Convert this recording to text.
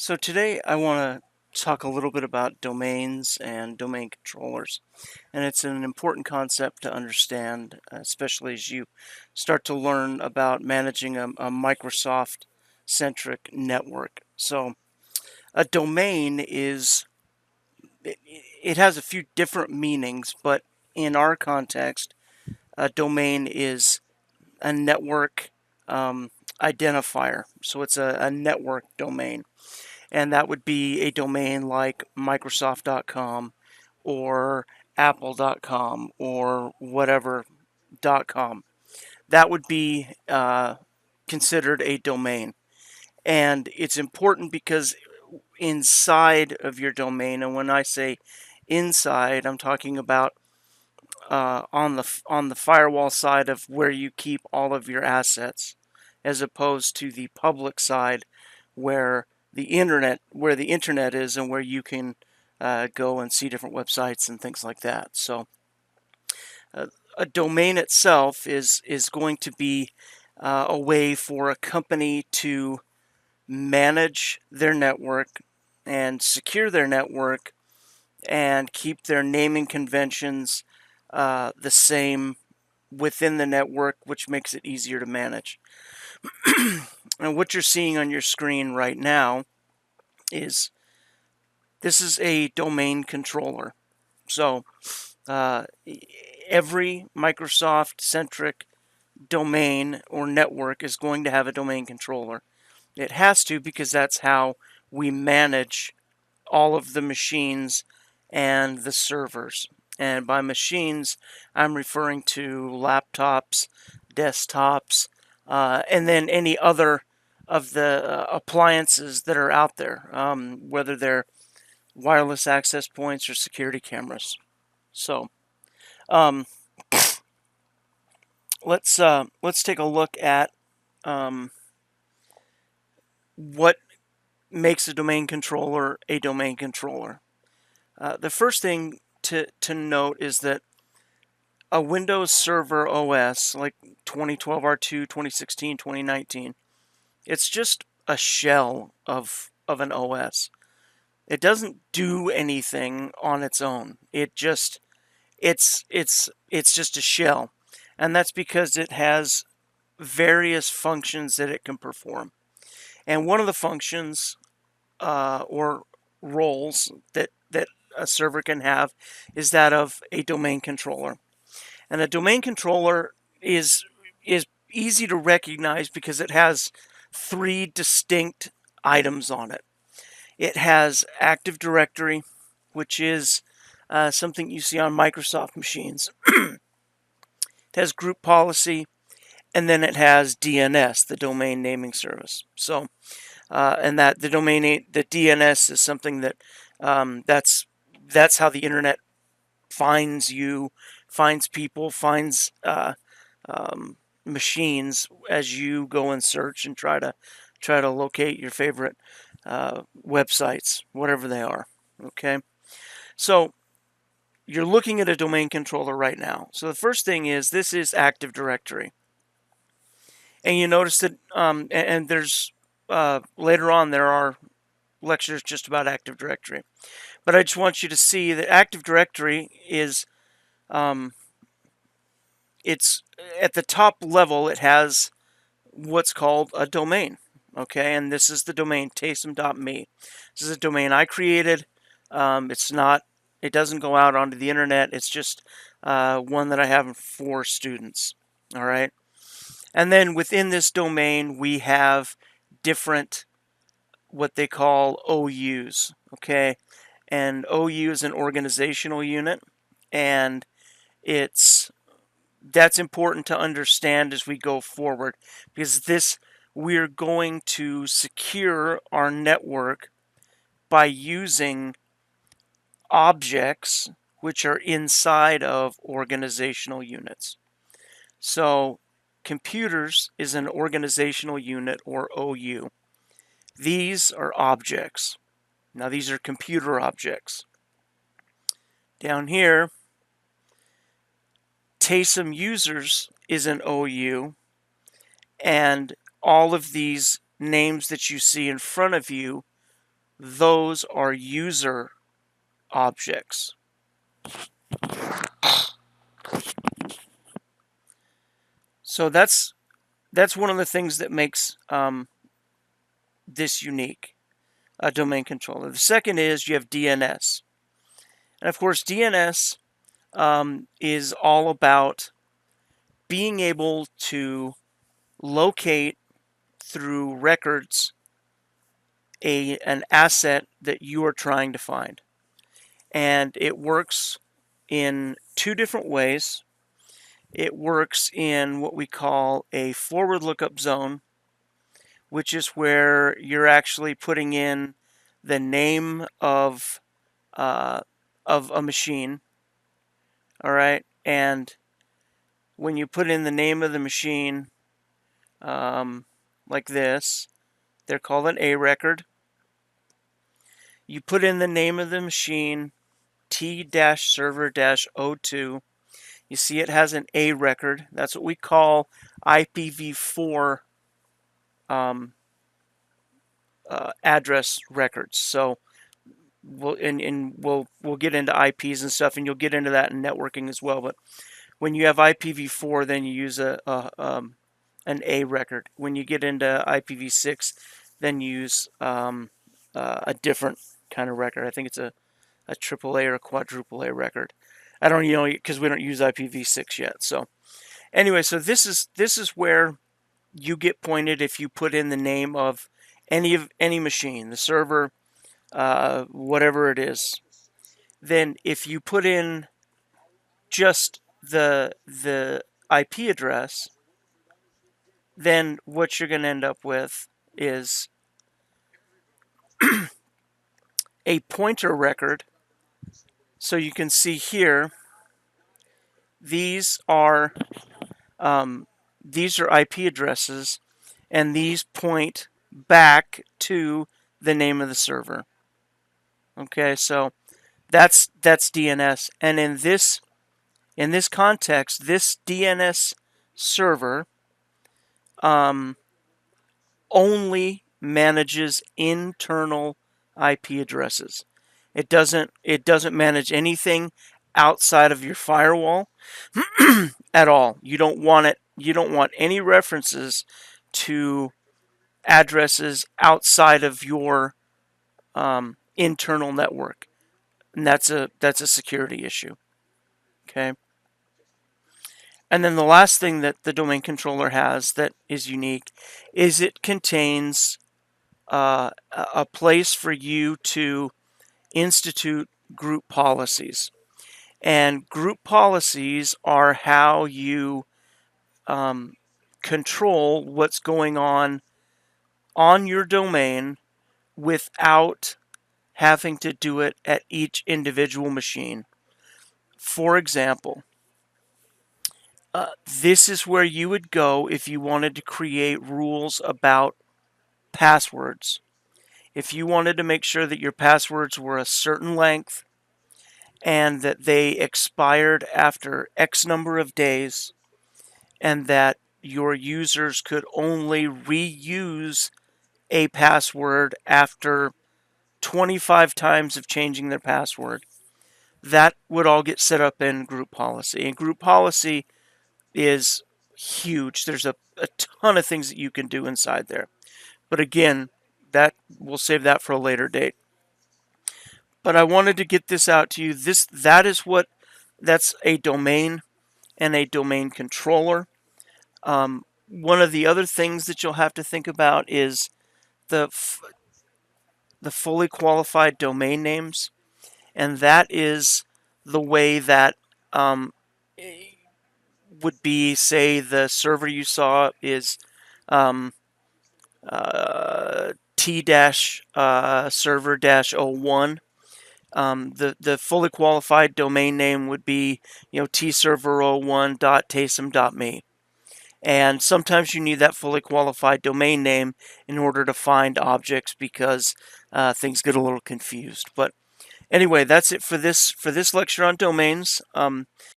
So today I want to talk a little bit about domains and domain controllers. And it's an important concept to understand, especially as you start to learn about managing a Microsoft-centric network. So a domain it has a few different meanings, but in our context, a domain is a network identifier. So it's a network domain. And that would be a domain like Microsoft.com or Apple.com or whatever.com. That would be considered a domain. And it's important because inside of your domain, and when I say inside, I'm talking about on the firewall side of where you keep all of your assets, as opposed to the public side where the internet is, and where you can go and see different websites and things like that. So uh, a domain itself is going to be a way for a company to manage their network and secure their network and keep their naming conventions the same within the network, which makes it easier to manage. And what you're seeing on your screen right now is this is a domain controller. So uh, every Microsoft-centric domain or network is going to have a domain controller. It has to, because that's how we manage all of the machines and the servers. And by machines, I'm referring to laptops, desktops, and then any other of the appliances that are out there, whether they're wireless access points or security cameras. So um, let's take a look at um, what makes a domain controller a domain controller. The first thing to note is that a Windows Server OS like 2012 R2, 2016, 2019, it's just a shell of an OS. It doesn't do anything on its own. It's just a shell. And that's because it has various functions that it can perform. And one of the functions or roles that a server can have is that of a domain controller. And a domain controller is easy to recognize because it has three distinct items on it. It has Active Directory, which is something you see on Microsoft machines. It has Group Policy, and then it has DNS, the Domain Naming Service. So, and that the DNS is something that that's how the internet finds you, finds people, finds machines as you go and search and try to locate your favorite websites, whatever they are. Okay, so you're looking at a domain controller right now. So the first thing is this is Active Directory, and you notice that and there's later on there are lectures just about Active Directory, but I just want you to see that Active Directory is it's at the top level. It has what's called a domain. Okay, and this is the domain tasem.me. This is a domain I created. It's not. It doesn't go out onto the internet. It's just one that I have for students. All right, and then within this domain we have different what they call OUs. Okay, and OU is an organizational unit, and it's that's important to understand as we go forward, because we're going to secure our network by using objects which are inside of organizational units. So computers is an organizational unit, or OU. These are objects. Now these are computer objects. Down here, TASEM users is an OU, and all of these names that you see in front of you those are user objects. So that's one of the things that makes this unique, a domain controller. The second is you have DNS. And of course, DNS is all about being able to locate through records an asset that you are trying to find. And it works in two different ways. It works in what we call a forward lookup zone, which is where you're actually putting in the name of a machine. All right, and when you put in the name of the machine, like this, they're called an A record. You put in the name of the machine, T-server-02. You see it has an A record. That's what we call IPv4 address records. So we'll get into IPs and stuff, and you'll get into that in networking as well. But when you have IPv4, then you use an A record. When you get into IPv6, then you use a different kind of record. I think it's a AAA or a quadruple A record. I don't because we don't use IPv6 yet. So anyway, so this is where you get pointed if you put in the name of any machine, the server, whatever it is. Then if you put in just the IP address, then what you're going to end up with is a pointer record. So you can see here, these are IP addresses, and these point back to the name of the server. Okay, so that's DNS, and in this context, this DNS server only manages internal IP addresses. It doesn't manage anything outside of your firewall at all. You don't want it. You don't want any references to addresses outside of your internal network, and that's a security issue. Okay. And then the last thing that the domain controller has that is unique is it contains a place for you to institute group policies. And group policies are how you control what's going on your domain without having to do it at each individual machine. For example, this is where you would go if you wanted to create rules about passwords. If you wanted to make sure that your passwords were a certain length and that they expired after X number of days, and that your users could only reuse a password after 25 times of changing their password, that would all get set up in group policy. And group policy is huge. There's a ton of things that you can do inside there. But again, that we'll save that for a later date. But I wanted to get this out to you. That's a domain and a domain controller. One of the other things that you'll have to think about is the fully qualified domain names, and that is the way that would be, say, the server you saw is T-server-01. The fully qualified domain name would be, tserver01.tasem.me. And sometimes you need that fully qualified domain name in order to find objects because things get a little confused. But anyway, that's it for this lecture on domains.